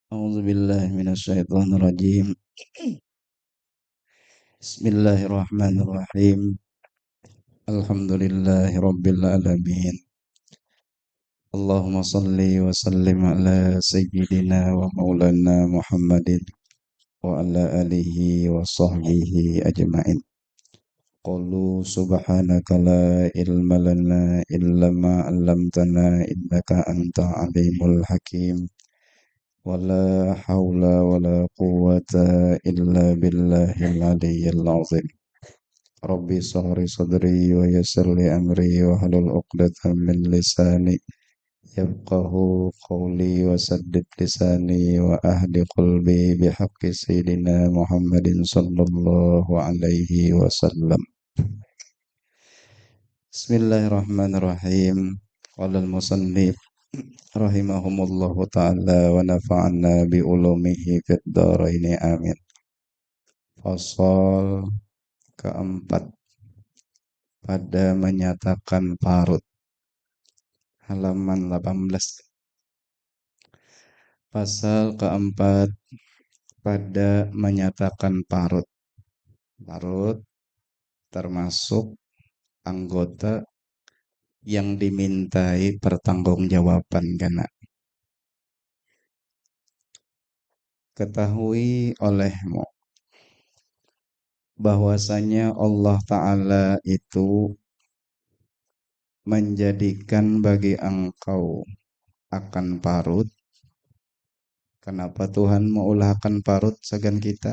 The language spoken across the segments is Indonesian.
أعوذ بالله من الشيطان الرجيم. بسم الله الرحمن الرحيم. الحمد لله رب العالمين. اللهم صل وسلم على سيدنا ومولانا محمد وعلى آله وصحبه أجمعين. قولوا سبحانك لا علم لنا إلا ما علمتنا إنك أنت عليم الحكيم. ولا حول ولا قوة إلا بالله العلي العظيم. ربي اشرح لي صدري ويسر لي أمري واحلل عقدة من لساني يفقه قولي وسدد لساني وأهد قلبي بحق سيدنا محمد صلى الله عليه وسلم. بسم الله الرحمن الرحيم. قال المصنف rahimahumullahu ta'ala wa nafa'ana bi ulumihi fid dharaini amin. Fasal keempat pada menyatakan parut, halaman 18. Pasal keempat pada menyatakan parut. Parut termasuk anggota yang dimintai pertanggungjawaban karena ketahui olehmu bahwasanya Allah Ta'ala itu menjadikan bagi engkau akan parut. Kenapa Tuhan mengulahkan parut segan kita?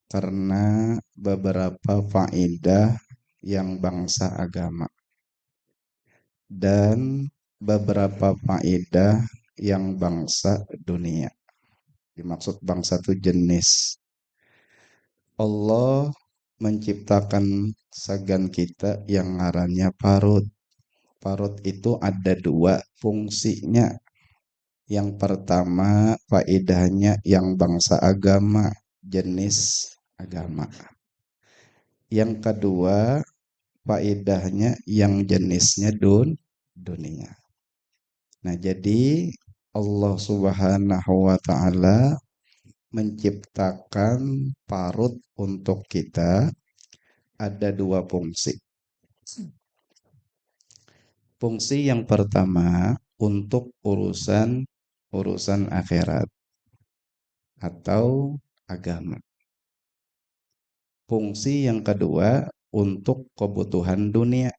Karena beberapa faedah yang bangsa agama dan beberapa faedah yang bangsa dunia. Dimaksud bangsa itu jenis. Allah menciptakan segan kita yang ngarannya parut. Parut itu ada dua fungsinya. Yang pertama faedahnya yang bangsa agama, jenis agama. Yang kedua faedahnya yang jenisnya dunia. Nah, jadi Allah Subhanahu wa Ta'ala menciptakan parut untuk kita ada dua fungsi. Fungsi yang pertama untuk urusan akhirat atau agama. Fungsi yang kedua untuk kebutuhan dunia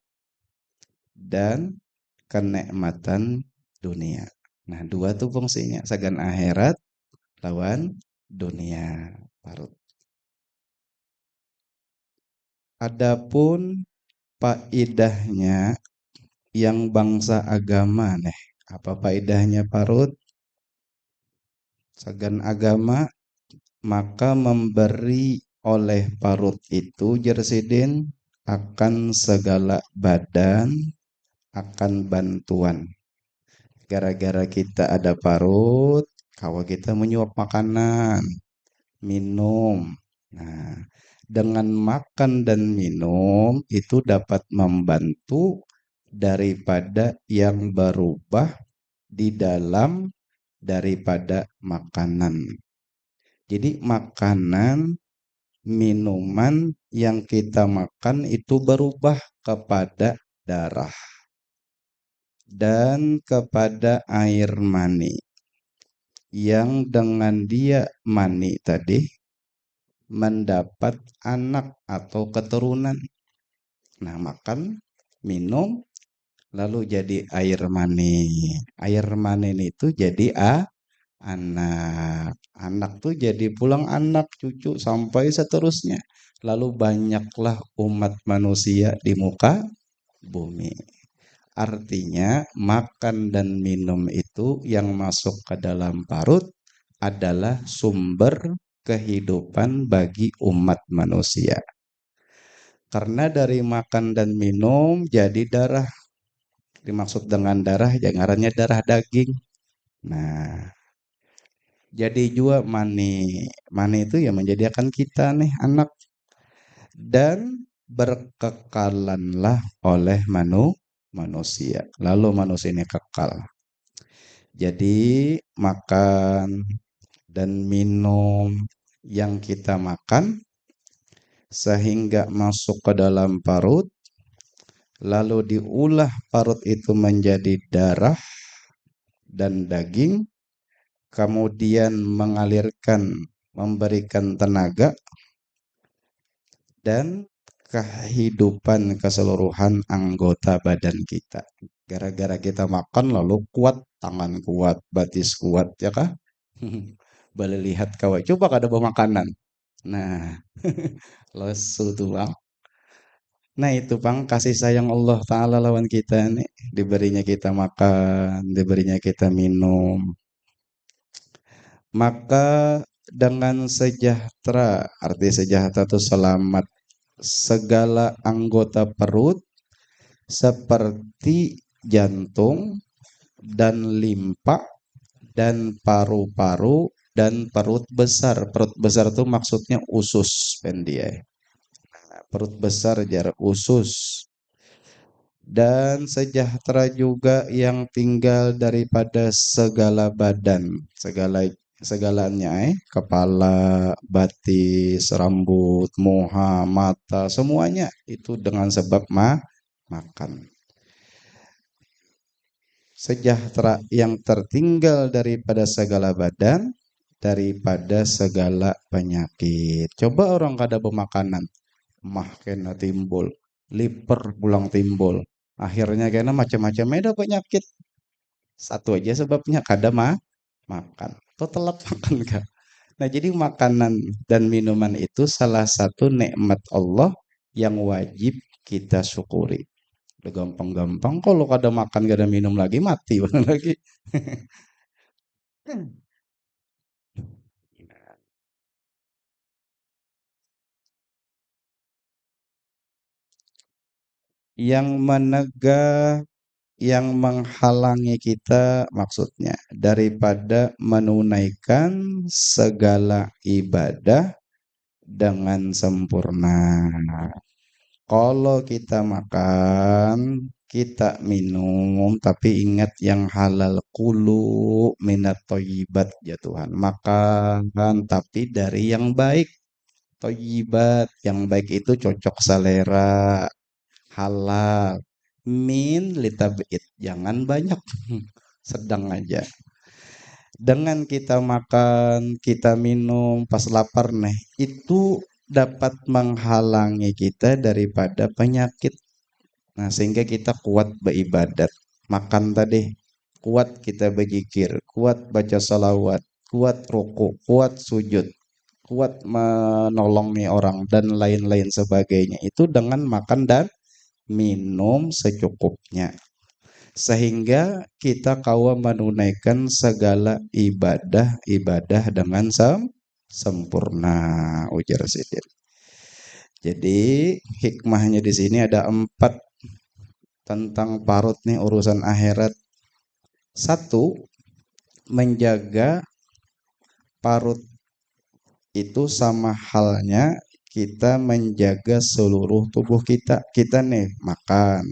dan kenikmatan dunia. Nah, dua tuh fungsinya, sagan akhirat lawan dunia, parut. Adapun faedahnya yang bangsa agama nih, apa faedahnya parut? Sagan agama maka memberi oleh parut itu jersidin akan segala badan akan bantuan. Gara-gara kita ada parut, kalau kita menyuap makanan, minum. Nah, dengan makan dan minum itu dapat membantu daripada yang berubah di dalam daripada makanan. Jadi makanan, minuman yang kita makan itu berubah kepada darah dan kepada air mani. Yang dengan dia mani tadi mendapat anak atau keturunan. Nah, makan, minum, lalu jadi air mani. Air mani itu jadi anak. Anak tuh jadi pulang anak, cucu, sampai seterusnya. Lalu banyaklah umat manusia di muka bumi. Artinya makan dan minum itu yang masuk ke dalam parut adalah sumber kehidupan bagi umat manusia. Karena dari makan dan minum jadi darah. Dimaksud dengan darah, ngarannya darah daging. Nah, jadi juga mani. Mani itu ya menjadikan kita nih anak. Dan berkekalanlah oleh manusia. Lalu manusia ini kekal. Jadi makan dan minum yang kita makan sehingga masuk ke dalam parut, lalu diolah parut itu menjadi darah dan daging, kemudian memberikan tenaga dan kehidupan keseluruhan anggota badan kita. Gara-gara kita makan lalu kuat, tangan kuat, batis kuat, ya kah? Boleh lihat kawan, coba kada bawa makanan. Nah, lesu tuh bang. Nah itu bang, kasih sayang Allah Ta'ala lawan kita nih. Diberinya kita makan, diberinya kita minum. Maka dengan sejahtera, arti sejahtera itu selamat, segala anggota perut seperti jantung dan limpa dan paru-paru dan perut besar. Perut besar itu maksudnya usus pendiai. Perut besar jarak usus dan sejahtera juga yang tinggal daripada segala badan, segalanya, kepala, batis, rambut, muha, mata, semuanya itu dengan sebab makan. Sejahtera yang tertinggal daripada segala badan, daripada segala penyakit. Coba orang kada bermakanan, mah kena timbul, liper pulang timbul. Akhirnya kena macam-macam ada penyakit. Satu aja sebabnya kada makan. Atau telat makan kah? Nah, jadi makanan dan minuman itu salah satu nikmat Allah yang wajib kita syukuri. Udah gampang-gampang kalau kada makan kada minum lagi mati lagi. Yang menegah, yang menghalangi kita maksudnya daripada menunaikan segala ibadah dengan sempurna. Kalau kita makan, kita minum, tapi ingat yang halal kulu minat toyibat ya Tuhan. Makan tapi dari yang baik. Toyibat, yang baik itu cocok selera, halal. Min litabit, jangan banyak. Sedang aja. Dengan kita makan, kita minum pas lapar nih, itu dapat menghalangi kita daripada penyakit. Nah, sehingga kita kuat beribadat. Makan tadi, kuat kita berzikir, kuat baca salawat, kuat ruku, kuat sujud, kuat menolongi orang dan lain-lain sebagainya. Itu dengan makan dan minum secukupnya. Sehingga kita kawa menunaikan segala ibadah-ibadah dengan sempurna, ujar Sidin. Jadi hikmahnya di sini ada 4 tentang parut nih urusan akhirat. Satu, menjaga parut itu sama halnya kita menjaga seluruh tubuh kita. Kita nih makan,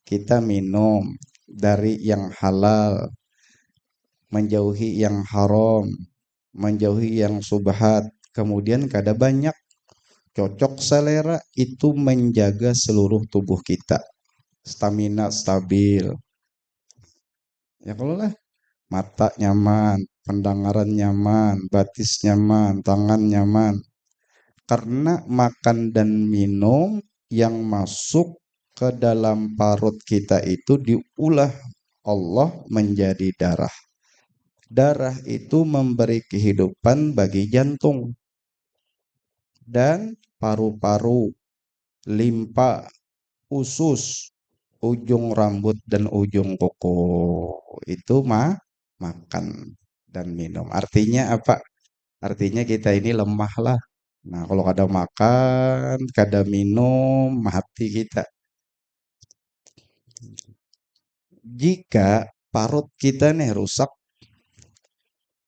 kita minum dari yang halal, menjauhi yang haram, menjauhi yang subhat, kemudian kada banyak, cocok selera, itu menjaga seluruh tubuh kita. Stamina stabil. Ya kalau lah mata nyaman, pendengaran nyaman, batis nyaman, tangan nyaman. Karena makan dan minum yang masuk ke dalam parut kita itu diulah Allah menjadi darah. Darah itu memberi kehidupan bagi jantung dan paru-paru, limpa, usus, ujung rambut dan ujung kuku. Itu makan dan minum. Artinya apa? Artinya kita ini lemah lah. Nah, kalau kada makan, kada minum, mati kita. Jika parut kita nih rusak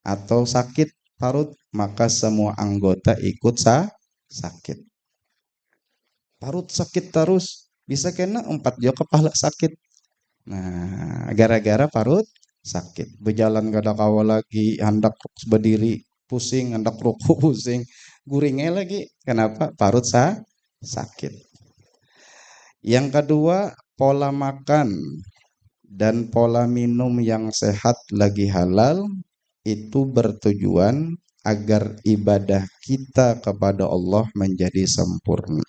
atau sakit parut, maka semua anggota ikut sakit. Parut sakit terus, bisa kena 4 jam kepala sakit. Nah, gara-gara parut sakit. Berjalan kada kawa lagi, hendak berdiri pusing, hendak rukuk pusing, guringnya lagi. Kenapa? Parut sakit. Yang kedua, pola makan dan pola minum yang sehat lagi halal itu bertujuan agar ibadah kita kepada Allah menjadi sempurna.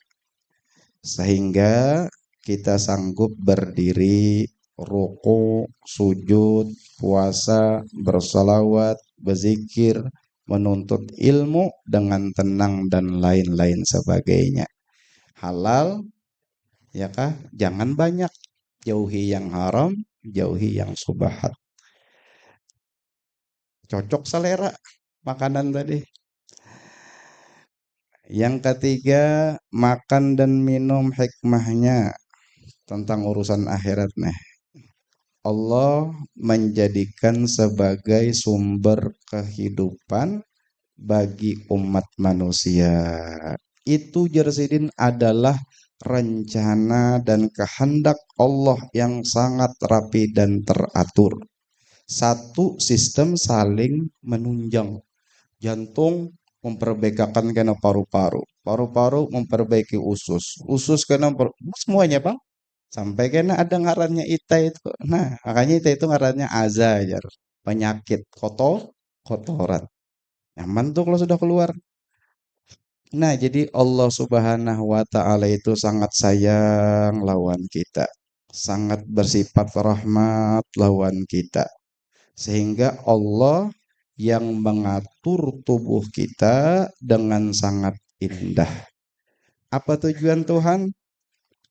Sehingga kita sanggup berdiri, ruku, sujud, puasa, bersalawat, berzikir, menuntut ilmu dengan tenang dan lain-lain sebagainya. Halal, ya kah? Jangan banyak. Jauhi yang haram, jauhi yang subahat. Cocok selera makanan tadi. Yang ketiga, makan dan minum hikmahnya tentang urusan akhirat nih. Allah menjadikan sebagai sumber kehidupan bagi umat manusia. Itu Jersidin adalah rencana dan kehendak Allah yang sangat rapi dan teratur. Satu sistem saling menunjang. Jantung memperbaikikan kena paru-paru, paru-paru memperbaiki usus, usus kena semuanya bang, sampai kena ada ngarannya ita itu. Nah makanya ita itu ngarannya azajar, penyakit kotoran. Nyaman tuh kalau sudah keluar. Nah jadi Allah subhanahu wa ta'ala itu sangat sayang lawan kita, sangat bersifat rahmat lawan kita, sehingga Allah yang mengatur tubuh kita dengan sangat indah. Apa tujuan Tuhan?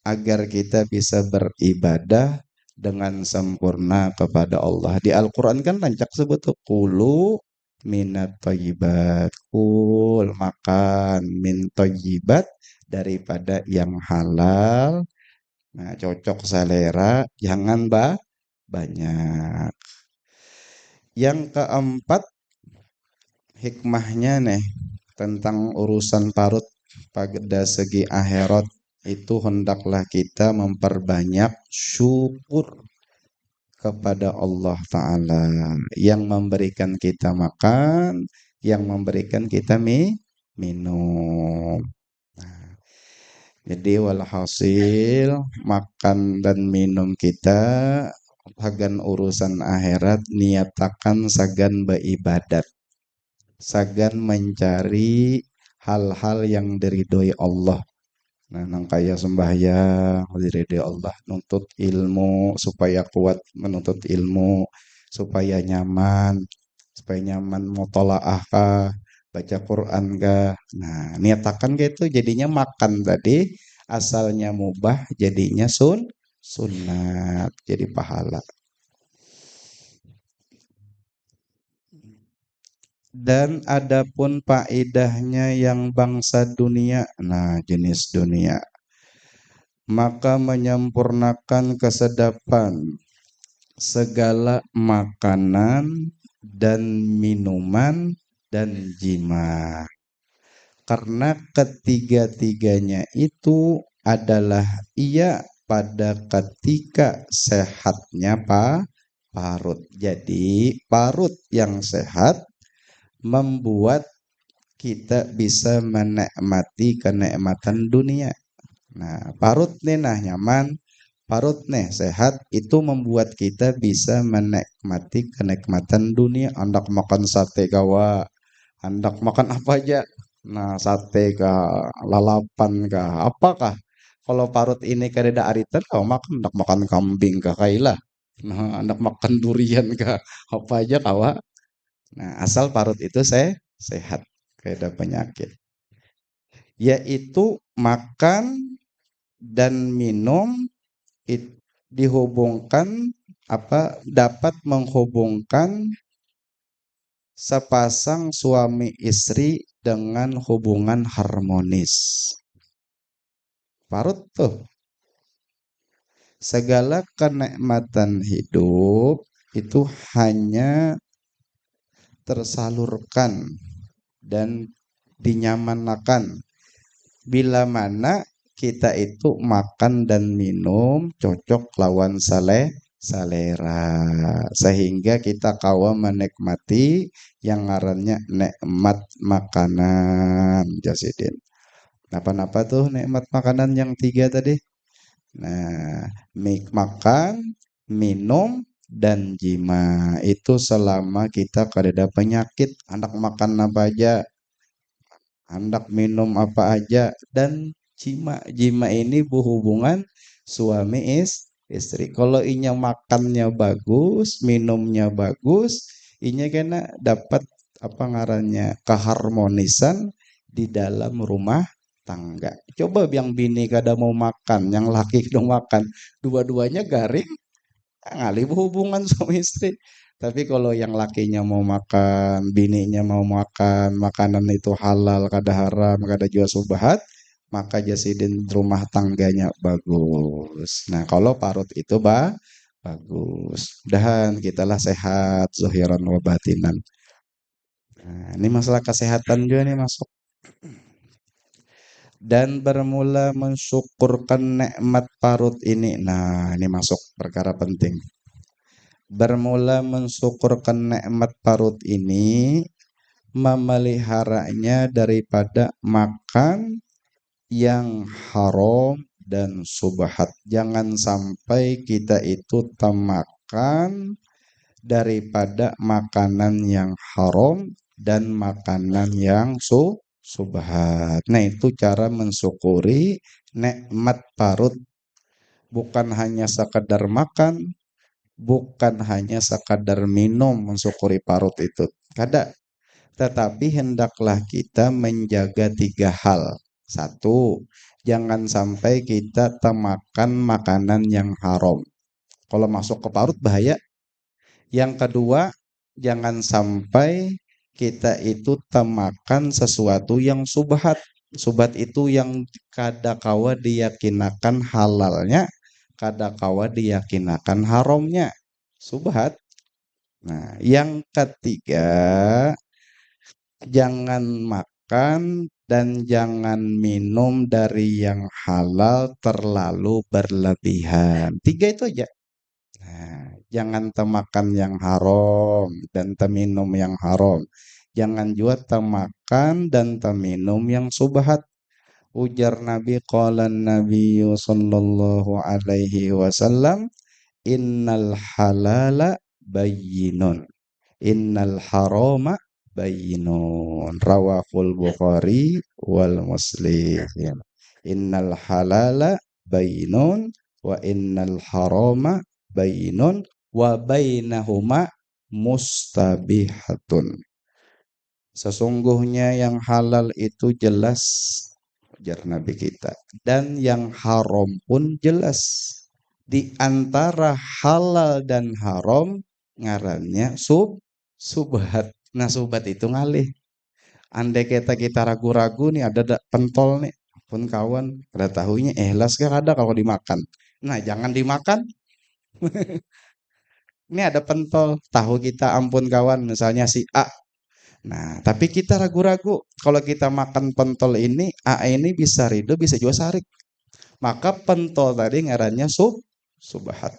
Agar kita bisa beribadah dengan sempurna kepada Allah. Di Al-Quran kan rancak sebut kulu minat thayyibat, kul makan min thayyibat daripada yang halal. Nah, cocok selera, jangan banyak. Yang keempat, hikmahnya nih tentang urusan parut pada segi akhirat itu hendaklah kita memperbanyak syukur kepada Allah Ta'ala yang memberikan kita makan, yang memberikan kita minum. Nah, jadi walhasil makan dan minum kita bagan urusan akhirat niatakan sagan beribadat, sagan mencari hal-hal yang diridhoi Allah. Nah, nang kaya sembahyang diridhoi Allah, nuntut ilmu supaya kuat menuntut ilmu, supaya nyaman mutolaah kah, baca Quran kah. Nah, niatakan gitu jadinya makan tadi asalnya mubah jadinya sunat jadi pahala. Dan adapun faedahnya yang bangsa dunia, nah jenis dunia, maka menyempurnakan kesedapan segala makanan dan minuman dan jima. Karena ketiga-tiganya itu adalah ia pada ketika sehatnya parut. Jadi parut yang sehat membuat kita bisa menikmati kenikmatan dunia. Nah, parut nih nah nyaman, parut nih sehat itu membuat kita bisa menikmati kenikmatan dunia. Hendak makan sate kawa, hendak makan apa aja. Nah, sate kah, lalapan kah, apakah? Kalau parut ini kada ariten, kau makan hendak makan kambing kah kailah. Nah, hendak makan durian kah, apa aja kawa. Nah, asal parut itu sehat, kada penyakit. Yaitu makan dan minum dihubungkan dapat menghubungkan sepasang suami istri dengan hubungan harmonis. Parut tuh segala kenikmatan hidup itu hanya tersalurkan dan dinyamanakan bila mana kita itu makan dan minum cocok lawan selera. Sehingga kita kawa menikmati yang ngarannya nikmat makanan Jasidin. Apa-apa tuh nikmat makanan yang tiga tadi? Nah, makan, minum, dan jima. Itu selama kita kada penyakit, hendak makan apa aja, hendak minum apa aja, dan jima. Jima ini berhubungan suami istri. Kalau inya makannya bagus, minumnya bagus, inya kena dapat apa ngarannya keharmonisan di dalam rumah tangga. Coba yang bini kada mau makan, yang laki dong makan, dua-duanya garing, ngalih hubungan suami istri. Tapi kalau yang lakinya mau makan, bininya mau makan, makanan itu halal, kada haram, kada jual subhat, maka jasidin rumah tangganya bagus. Nah, kalau parut itu bagus. Mudahan kitalah sehat, zuhiran wa batinan. Nah, ini masalah kesehatan juga nih masuk. Dan bermula mensyukurkan nikmat parut ini. Nah, ini masuk perkara penting. Bermula mensyukurkan nikmat parut ini, memeliharanya daripada makan yang haram dan subhat. Jangan sampai kita itu termakan daripada makanan yang haram dan makanan yang subhat. Nah, itu cara mensyukuri nikmat parut, bukan hanya sekadar makan, bukan hanya sekadar minum mensyukuri parut itu. Kada, tetapi hendaklah kita menjaga tiga hal. Satu, jangan sampai kita termakan makanan yang haram. Kalau masuk ke parut bahaya. Yang kedua, jangan sampai kita itu termakan sesuatu yang subhat. Subhat itu yang kadakawa diyakinakan halalnya, kadakawa diyakinakan haramnya. Subhat. Nah, yang ketiga, jangan makan dan jangan minum dari yang halal terlalu berlebihan. Tiga itu aja. Nah, jangan temakan yang haram dan teminum yang haram. Jangan juga temakan dan teminum yang subhat. Ujar Nabi, qala Nabi sallallahu alaihi wasallam, innal halala bayyinun, innal harama bayyinun. Rawahul Bukhari wal Muslim. Innal halala bayyinun wa innal harama bainun wa bainahuma mustabihatun. Sesungguhnya yang halal itu jelas, ujar Nabi kita, dan yang haram pun jelas. Di antara halal dan haram ngarannya subhat. Nah, subhat itu ngalih. Andai kita ragu-ragu nih, ada pentol nih, pun kawan, ada tahunya ikhlas gak ada kalau dimakan. Nah, jangan dimakan. Ini ada pentol, tahu kita ampun kawan, misalnya si A. Nah, tapi kita ragu-ragu. Kalau kita makan pentol ini, A ini bisa ridho, bisa juga sarik. Maka pentol tadi ngarannya subhat.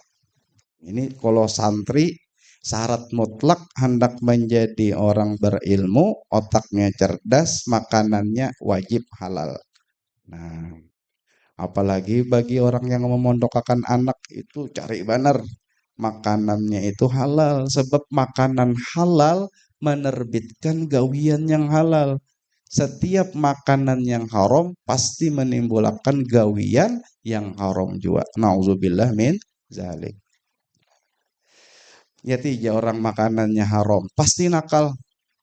Ini kalau santri, syarat mutlak hendak menjadi orang berilmu, otaknya cerdas, makanannya wajib halal. Nah, apalagi bagi orang yang memondokkan anak itu cari benar makanannya itu halal, sebab makanan halal menerbitkan gawian yang halal. Setiap makanan yang haram pasti menimbulkan gawian yang haram juga. Nauzubillah min zalik. Ya tiga orang makanannya haram pasti nakal.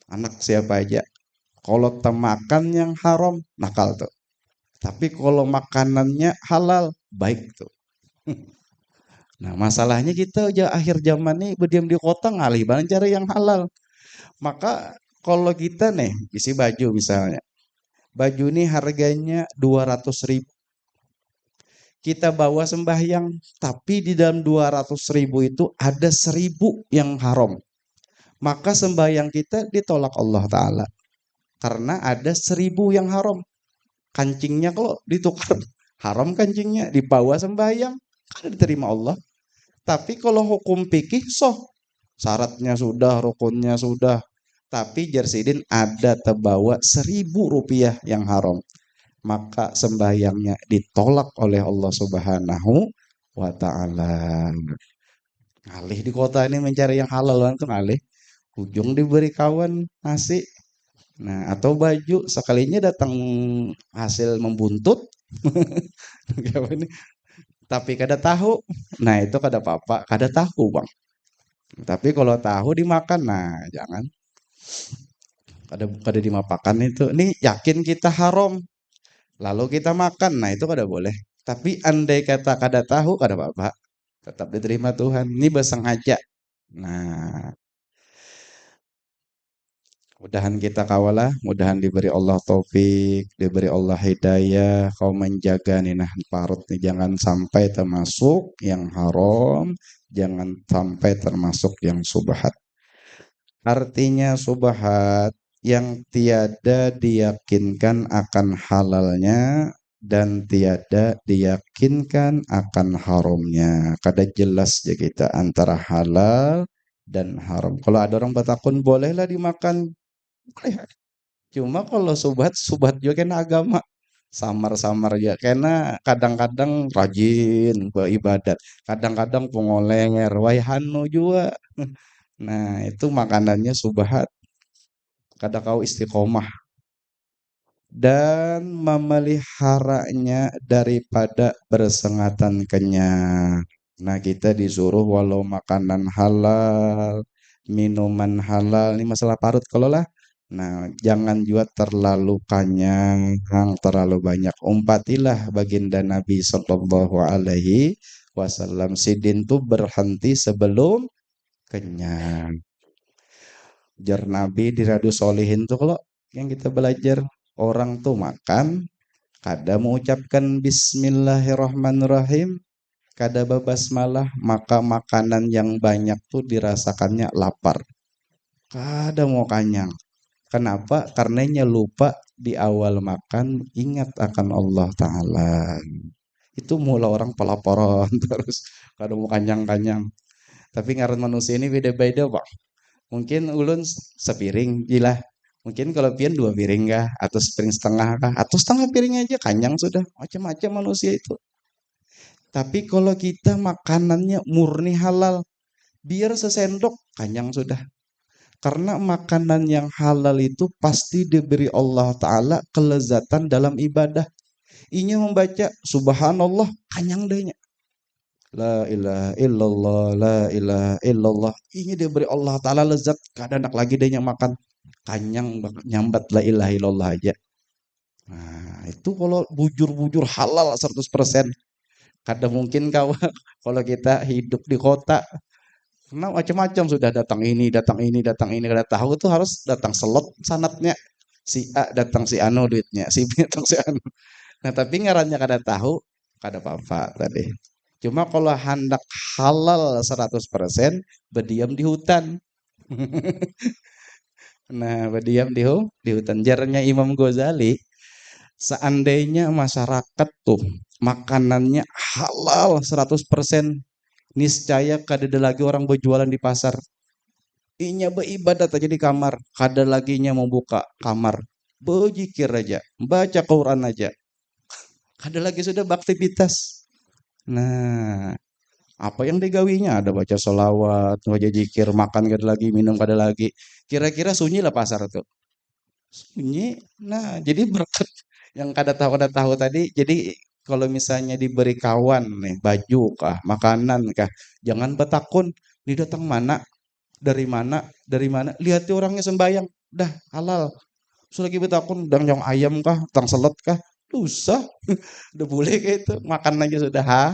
Anak siapa aja. Kalau temakan yang haram nakal tuh. Tapi kalau makanannya halal baik tuh. Nah, masalahnya kita aja akhir zaman nih berdiam di kota ngalih banget cari yang halal. Maka kalau kita nih isi baju misalnya. Baju ini harganya 200.000. Kita bawa sembahyang, tapi di dalam 200.000 itu ada 1.000 yang haram. Maka sembahyang kita ditolak Allah Ta'ala. Karena ada 1.000 yang haram. Kancingnya kalau ditukar haram kancingnya, dibawa sembahyang, kan diterima Allah. Tapi kalau hukum fikih soh, syaratnya sudah, rukunnya sudah. Tapi Jarsidin ada terbawa Rp1.000 yang haram. Maka sembahyangnya ditolak oleh Allah Subhanahu wa Ta'ala. Ngalih di kota ini mencari yang halal kan ngalih. Ujung diberi kawan nasi. Nah, atau baju sekalinya datang hasil membuntut. Tapi kada tahu. Nah, itu kada apa-apa, kada tahu, Bang. Tapi kalau tahu dimakan, nah jangan kada kada dimapakan itu. Ini yakin kita haram, lalu kita makan. Nah, itu kada boleh. Tapi andai kata kada tahu, kada apa-apa. Tetap diterima Tuhan. Ini bersengaja. Nah, mudahan kita kawalah, mudahan diberi Allah taufik, diberi Allah hidayah, kau menjaga nih nah parut nih jangan sampai termasuk yang haram, jangan sampai termasuk yang subhat. Artinya subhat yang tiada diyakinkan akan halalnya dan tiada diyakinkan akan haramnya. Kada jelas ya kita antara halal dan haram. Kalau ada orang bertakun bolehlah dimakan, boleh. Cuma kalau subhat, subhat juga kena agama. Samar-samar ya, karena kadang-kadang rajin beribadat, kadang-kadang pengoler, waihanu juga. Nah, itu makanannya subhat, kada kau istiqomah dan memeliharanya daripada bersengatan kenyang. Nah, kita disuruh walau makanan halal, minuman halal, ini masalah parut kalau lah. Nah, jangan juga terlalu kenyang, terlalu banyak. Umpatilah baginda Nabi Sallallahu Alaihi Wasallam. Sidin tuh berhenti sebelum kenyang. Jar Nabi di Radu Solihin tuh kalau yang kita belajar orang tuh makan kada mengucapkan Bismillahirrahmanirrahim, kada babasmalah, maka makanan yang banyak tuh dirasakannya lapar, kada mau kenyang. Kenapa? Karenanya lupa di awal makan ingat akan Allah Ta'ala. Itu mula orang pelaparan terus kada mau kenyang-kenyang. Tapi ngaran manusia ini beda-beda, Pak. Mungkin ulun sepiring gila. Mungkin kalau pian 2 piring kah, atau sepiring setengah kah, atau setengah piring aja kanyang sudah. Macam-macam manusia itu. Tapi kalau kita makanannya murni halal, biar sesendok kanyang sudah. Karena makanan yang halal itu pasti diberi Allah Ta'ala kelezatan dalam ibadah. Inya membaca subhanallah kanyang dehnya. La ilaha illallah, la ilaha illallah. Ini diberi Allah Ta'ala lezat. Kada nak lagi dehnya makan. Kanyang banget nyambat la ilaha illallah aja. Nah, itu kalau bujur-bujur halal 100%. Kada mungkin kau kalau kita hidup di kota. Karena macam-macam sudah datang ini, datang ini, datang ini. Kada tahu itu harus datang selot sanatnya. Si A datang si Anu duitnya, si B datang si Anu. Nah, tapi ngarannya kada tahu, kada apa-apa tadi. Cuma kalau hendak halal 100% berdiam di hutan. Nah, berdiam di hutan. Jarnya Imam Ghazali, seandainya masyarakat tuh makanannya halal 100%, niscaya kada ada lagi orang berjualan di pasar. Inya beribadat aja di kamar, kada laginya mau buka kamar. Berzikir aja, baca Quran aja. Kada lagi sudah beraktivitas. Nah, apa yang digawinya? Ada baca solawat, baca zikir, makan kada lagi, minum kada lagi. Kira-kira sunyi lah pasar tuh. Sunyi. Nah, jadi berkat yang kada tahu tadi. Jadi kalau misalnya diberi kawan nih, baju kah, makanan kah, jangan betakun. Ini datang mana? Dari mana? Dari mana? Lihat tuh orangnya sembayang. Dah halal. Terus lagi betakun, dang yang ayam kah, tang selet kah? Dosa. Udah boleh kayak itu. Makan aja sudah. Ha?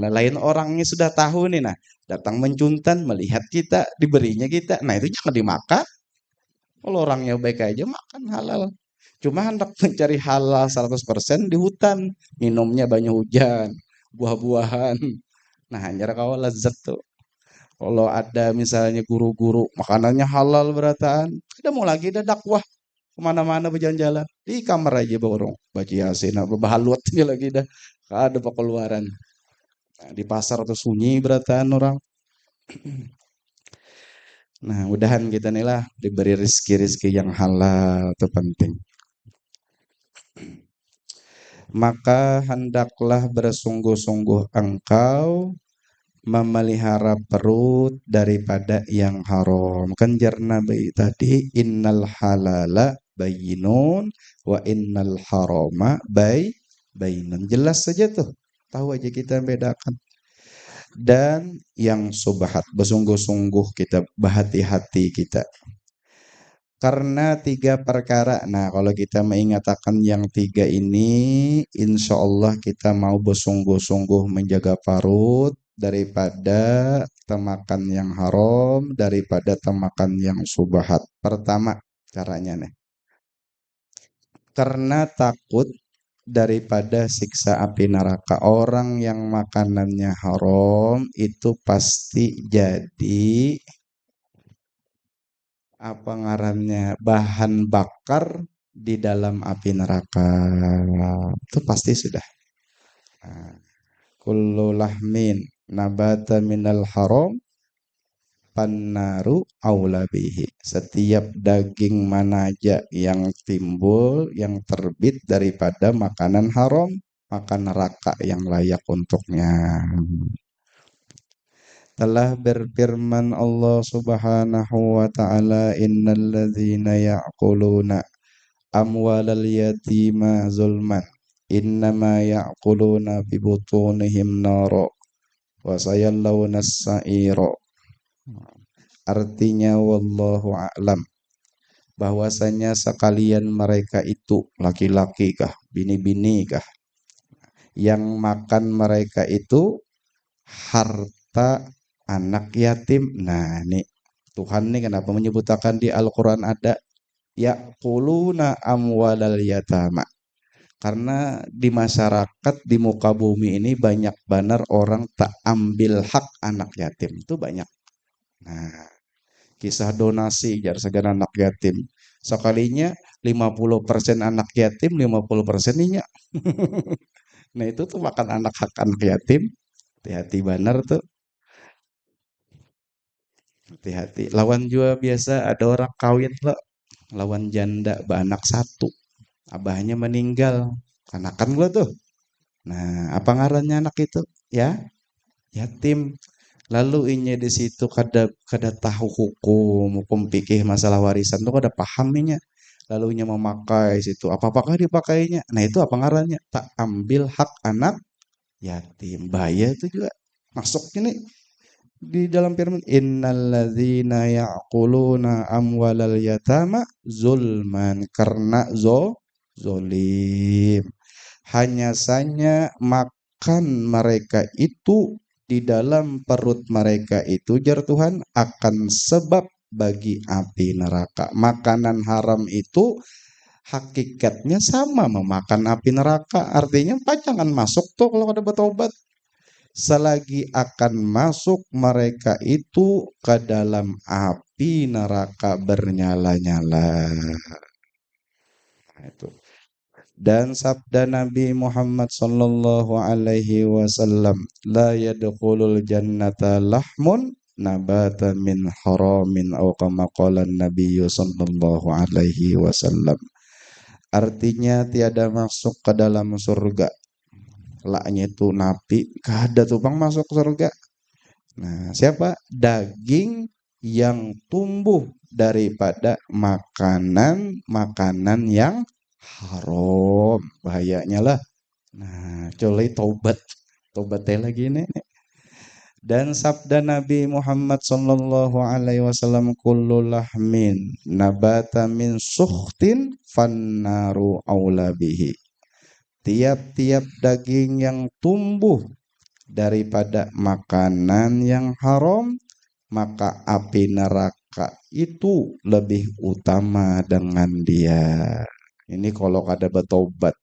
Lain orangnya sudah tahu nih, nah datang mencuntan melihat kita diberinya kita, nah itu jangan dimakan. Kalau orangnya baik aja makan halal. Cuma hendak mencari halal 100% di hutan, minumnya banyak hujan, buah-buahan. Nah hanya kau lezat tuh. Kalau ada misalnya guru-guru makanannya halal berataan, kita mau lagi ada dakwah kemana-mana berjalan-jalan di kamar aja borong baca yasin apa bahalut lagi dah ada pengeluaran. Di pasar tuh sunyi berataan orang. Nah, mudahan kita nih lah diberi rezeki-rezeki yang halal, itu penting. Maka hendaklah bersungguh-sungguh engkau memelihara perut daripada yang haram. Kan jar Nabi tadi, innal halala bayyinun wa innal harama bainun. Jelas saja tuh. Tahu aja kita bedakan. Dan yang subhat, bersungguh-sungguh kita, berhati-hati kita. Karena tiga perkara. Nah, kalau kita mengatakan yang tiga ini, insya Allah kita mau bersungguh-sungguh menjaga parut daripada temakan yang haram, daripada temakan yang subhat. Pertama, caranya nih. Karena takut daripada siksa api neraka. Orang yang makanannya haram itu pasti jadi apa ngarannya bahan bakar di dalam api neraka. Itu pasti sudah. Nah, kullu lahmin nabata minal haram pannaru aula bihi. Setiap daging mana aja yang timbul, yang terbit daripada makanan haram, maka neraka yang layak untuknya. Telah berfirman Allah Subhanahu wa taala, innalladzina ya'kuluna amwalal yatima zulman innama ya'kuluna fi butunihim nara wa sayallawna sa'ira. Artinya wallahu a'lam, bahwasanya sekalian mereka itu laki-laki kah, bini-bini kah, yang makan mereka itu harta anak yatim. Nah, nih Tuhan nih kenapa menyebutkan di Al-Quran ada ya'kuluna amwalal yatama. Karena di masyarakat di muka bumi ini banyak benar orang tak ambil hak anak yatim. Itu banyak. Nah, kisah donasi jar segan anak yatim. Sekalinya 50% anak yatim, 50% inya. Nah, itu tuh makan anak hak anak yatim. Hati-hati benar tuh. Hati-hati. Lawan juga biasa ada orang kawin lo. Lawan janda beranak satu. Abahnya meninggal. Kanakan gue tuh. Nah, apa ngarannya anak itu? Ya, yatim. Lalu inya di situ kada kada tahu hukum fikih masalah warisan tuh kada pahaminya. Lalu inya memakai situ. Apakah dipakainya? Nah, itu apa ngarannya? Tak ambil hak anak yatim. Bahaya itu juga. Masuknya nih di dalam firman innalladzina ya'kuluna amwalal yatama zulman, karena zolim. Hanya saja makan mereka itu di dalam perut mereka itu jar Tuhan akan sebab bagi api neraka. Makanan haram itu hakikatnya sama memakan api neraka. Artinya jangan masuk tuh kalau ada bertobat. Selagi akan masuk mereka itu ke dalam api neraka bernyala-nyala. Nah, itu. Dan sabda Nabi Muhammad sallallahu alaihi wasallam, la yadkhulul jannata lahmun nabata min haramin aw kama qala Nabi sallallahu alaihi wasallam. Artinya tiada masuk ke dalam surga. Laknya itu nabi, kada tuh bang masuk surga. Nah, siapa? Daging yang tumbuh daripada makanan-makanan yang haram. Bahayanya lah. Nah, colai taubat. Taubatnya lagi nih. Dan sabda Nabi Muhammad sallallahu alaihi wasallam, kullu lahmin nabata min sukhtin fannaru aula bihi. Tiap-tiap daging yang tumbuh daripada makanan yang haram, maka api neraka itu lebih utama dengan dia. Ini kalau kada bertobat.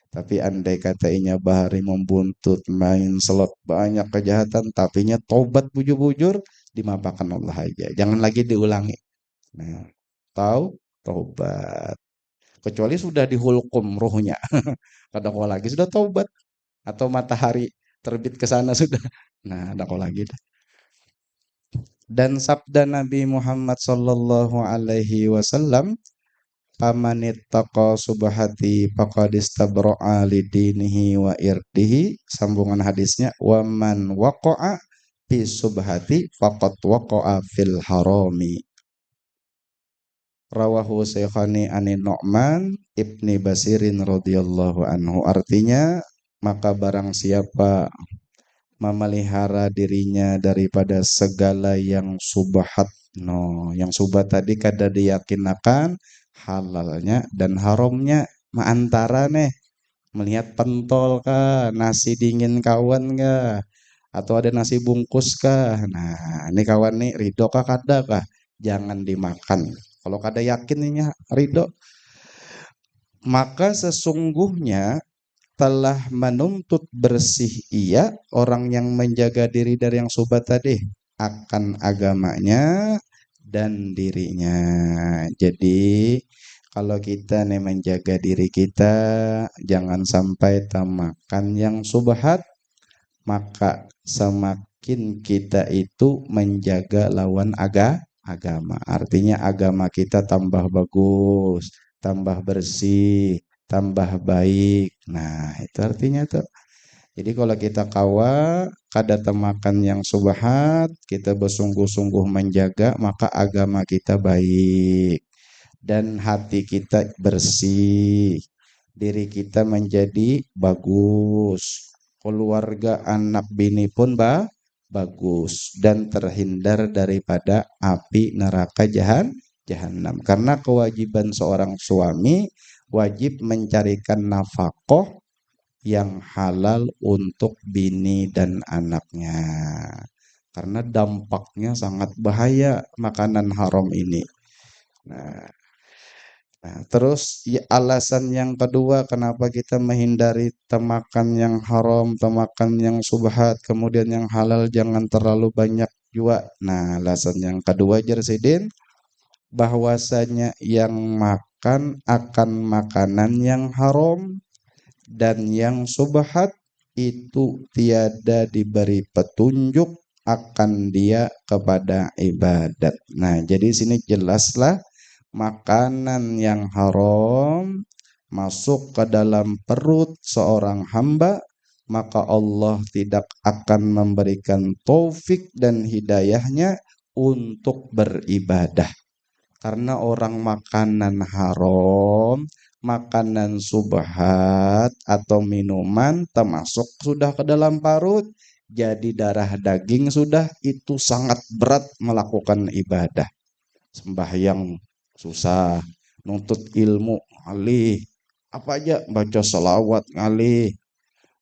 Tapi andai katanya bahari membuntut, main slot, banyak kejahatan, tapinya tobat bujur-bujur, dimaafkan Allah aja. Jangan lagi diulangi. Nah, tahu tobat. Kecuali sudah dihulkum ruhnya. Kadang lagi sudah tobat atau matahari terbit ke sana sudah. Nah, ada kok lagi dah. Dan sabda Nabi Muhammad sallallahu alaihi wasallam, "Pamanittaqa subhati faqad istabra'a lidinihi wa irdihi." Sambungan hadisnya, "Wa man waqa'a fi subhati faqad waqa'a fil harami." Rawahu Syekhani ani Nu'man ibni Basirin radhiyallahu anhu. Artinya, maka barang siapa memelihara dirinya daripada segala yang subhat. No, yang subhat tadi kada diyakinakan halalnya dan haramnya antara nih, melihat pentol kah, nasi dingin kawan kah, atau ada nasi bungkus kah. Nah, ini kawan nih ridho kah kada kah? Jangan dimakan. Kalau kada yakin ini ridho, maka sesungguhnya telah menuntut bersih ia orang yang menjaga diri dari yang subhat tadi akan agamanya dan dirinya. Jadi kalau kita nih menjaga diri kita, jangan sampai termakan yang subhat, maka semakin kita itu menjaga lawan agama. Artinya agama kita tambah bagus, tambah bersih, tambah baik. Nah, itu artinya tuh. Jadi kalau kita kawa kada temakan yang subhat, kita bersungguh-sungguh menjaga, maka agama kita baik dan hati kita bersih, diri kita menjadi bagus, keluarga anak bini pun bagus dan terhindar daripada api neraka jahanam. Karena kewajiban seorang suami wajib mencarikan nafkah yang halal untuk bini dan anaknya. Karena dampaknya sangat bahaya makanan haram ini. Nah, terus ya, alasan yang kedua kenapa kita menghindari temakan yang haram, temakan yang subhat, kemudian yang halal jangan terlalu banyak juga. Nah, alasan yang kedua Jersidin, bahwasanya yang makan akan makanan yang haram dan yang subhat itu tiada diberi petunjuk akan dia kepada ibadat. Nah, jadi sini jelaslah makanan yang haram masuk ke dalam perut seorang hamba, maka Allah tidak akan memberikan taufik dan hidayahnya untuk beribadah. Karena orang makanan haram, makanan subhat atau minuman termasuk sudah ke dalam parut, jadi darah daging sudah, itu sangat berat melakukan ibadah. Sembahyang susah, nuntut ilmu ngalih, apa aja baca selawat ngalih.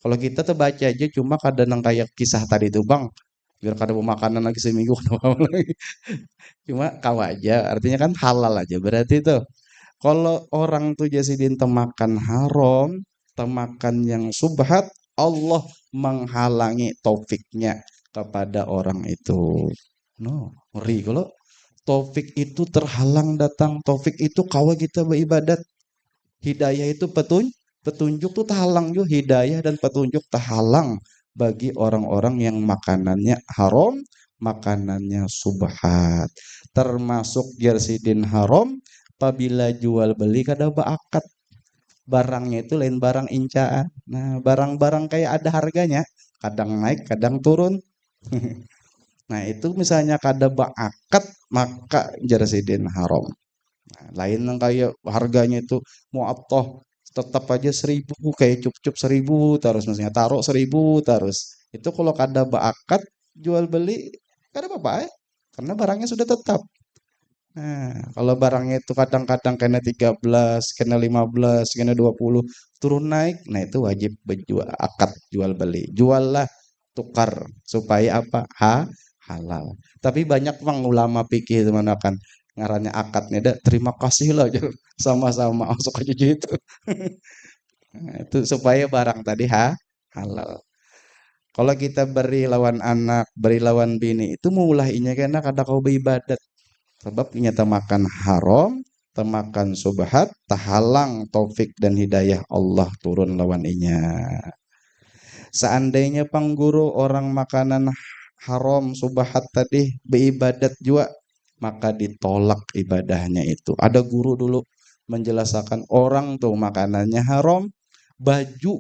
Kalau kita tuh baca aja cuma kadang kayak kisah tadi tuh bang, biar kada mau makanan lagi seminggu lagi. Cuma kau aja, artinya kan halal aja. Berarti tuh kalau orang tuh jadi temakan haram, temakan yang subhat, Allah menghalangi taufiknya kepada orang itu. No, ngeri kalau taufik itu terhalang datang. Taufik itu kawa kita beribadat. Hidayah itu petunjuk tuh terhalang juga. Hidayah dan petunjuk terhalang bagi orang-orang yang makanannya haram, makanannya subhat. Termasuk jersidin haram, apabila jual beli kada beakad. Barangnya itu lain barang incaan. Nah, barang-barang kayak ada harganya, kadang naik, kadang turun. Nah, itu misalnya kada beakad, maka jersidin haram. Nah, lain yang kayak harganya itu mu'attah tetap aja 1.000, kayak cup-cup 1.000 terus, misalnya taruh 1.000 terus. Itu kalau kada beakad jual beli kada apa-apa ya. Karena barangnya sudah tetap. Nah, kalau barangnya itu kadang-kadang kena 13, kena 15, kena 20, turun naik, nah itu wajib berjual akad jual beli. Juallah, tukar supaya apa? Halal. Tapi banyak bang ulama pikir teman akan ngarannya akadnya dah terima kasih lah sama-sama masuk aja gitu. Nah, itu supaya barang tadi halal. Kalau kita beri lawan anak, beri lawan bini, itu mulainya karena kada kau beribadat. Sebab nyata makan haram, temakan subhat, tahalang taufik dan hidayah Allah turun lawan inya. Seandainya pangguru orang makanan haram subahat tadi beribadat juga, maka ditolak ibadahnya itu. Ada guru dulu menjelaskan orang tuh makanannya haram, baju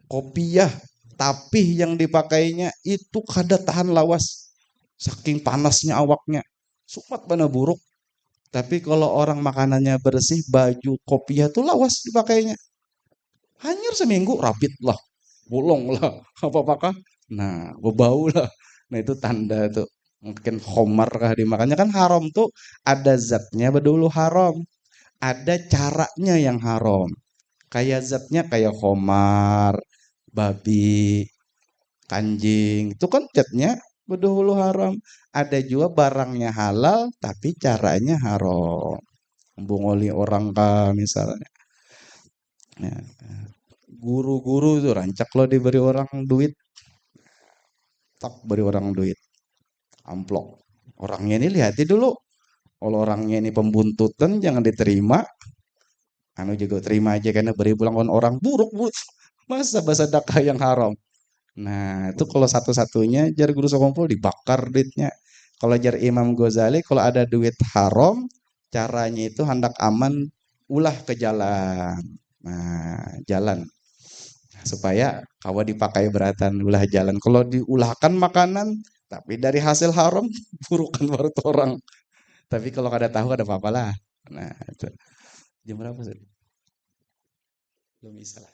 kopiah tapi yang dipakainya itu kada tahan lawas. Saking panasnya awaknya. Sumat bana buruk. Tapi kalau orang makanannya bersih, baju kopiah tuh lawas dipakainya. Hanyir seminggu rapit lah, bolong lah, apa-apakah. Nah, bau lah. Nah, itu tanda tuh. Mungkin homar kah dimakannya kan haram tuh ada zatnya dulu haram, ada caranya yang haram. Kayak zatnya kayak homar, babi, kanjing. Itu kan zatnya dulu haram. Ada juga barangnya halal tapi caranya haram. Bungoli orang kah misalnya. Nah, guru-guru tuh rancak lo diberi orang duit, tak beri orang duit, amplop. Orangnya ini lihati dulu. Kalau orangnya ini pembuntutan jangan diterima. Anu juga terima aja karena beri pulang orang buruk buruk. Masa bahasa sedekah yang haram. Nah, itu kalau satu-satunya jar guru sekumpul dibakar duitnya. Kalau jar Imam Ghazali kalau ada duit haram, caranya itu hendak aman ulah ke jalan. Nah, jalan supaya kawa dipakai beratan ulah jalan. Kalau diulahkan makanan tapi dari hasil haram burukan baru orang. Tapi kalau kada tahu ada apa-apa lah. Nah, itu. Jam berapa sih? Belum bisa lah.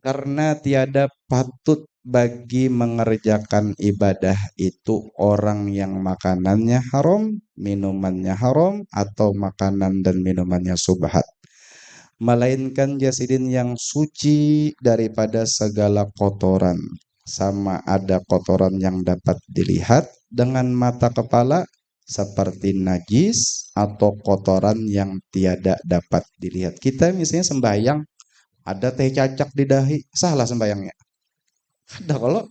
Karena tiada patut bagi mengerjakan ibadah itu orang yang makanannya haram, minumannya haram, atau makanan dan minumannya subhat. Melainkan jasidin yang suci daripada segala kotoran. Sama ada kotoran yang dapat dilihat dengan mata kepala seperti najis atau kotoran yang tiada dapat dilihat. Kita misalnya sembahyang ada teh cacak di dahi, salah sembayangnya. Ada kalau,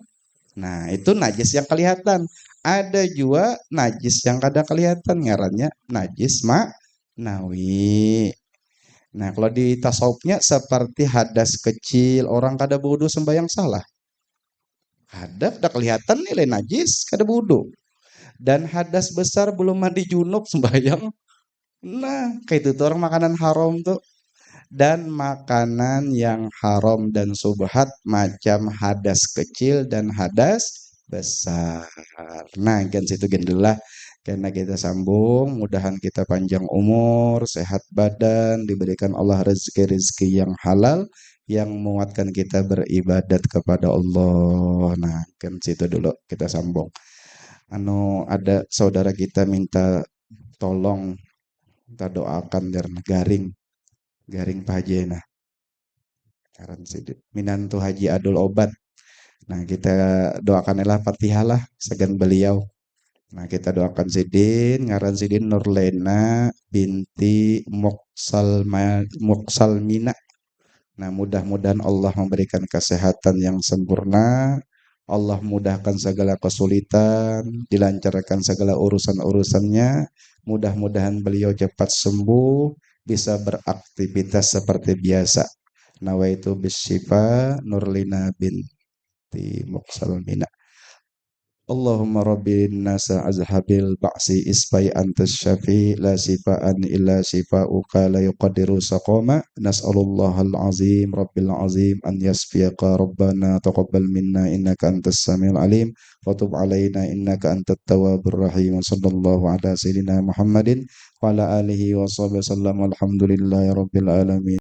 nah itu najis yang kelihatan. Ada juga najis yang kada kelihatan, ngarannya najis nawi. Nah kalau di tasawufnya seperti hadas kecil, orang kada bodoh sembayang salah. Hadas udah kelihatan nilai najis, kada bodoh. Dan hadas besar belum mandi junub sembayang. Nah kayak itu tuh orang makanan haram tuh. Dan makanan yang haram dan subhat macam hadas kecil dan hadas besar. Nah, kan situ gendelah karena kita sambung, mudahan kita panjang umur, sehat badan, diberikan Allah rezeki-rezeki yang halal yang menguatkan kita beribadat kepada Allah. Nah, kan situ dulu kita sambung. Ada saudara kita minta tolong kita doakan biar garing garing pajena karan sidik minantu Haji Adul Obat. Nah kita doakanlah Fatihah segan beliau. Nah kita doakan Sidin ngaran Sidin Nurlena binti Muksalmina. Nah mudah-mudahan Allah memberikan kesehatan yang sempurna. Allah mudahkan segala kesulitan, dilancarkan segala urusan-urusannya. Mudah-mudahan beliau cepat sembuh, bisa beraktivitas seperti biasa. Nawaitu bisyifa Nurlina binti Muksalmina. Allahumma rabbin nasa azhabil ba'si ispai antas syafi la sifaan illa sifauka la yuqadiru saqama nas'alallahal azim rabbil azim an yasfiqa rabbana taqabbal minna innaka antas samiul alim wa tub alaina innaka antat tawwabur rahim sallallahu ala sayyidina Muhammadin wa ala alihi wa sahbihi sallam alhamdulillahi rabbil alamin.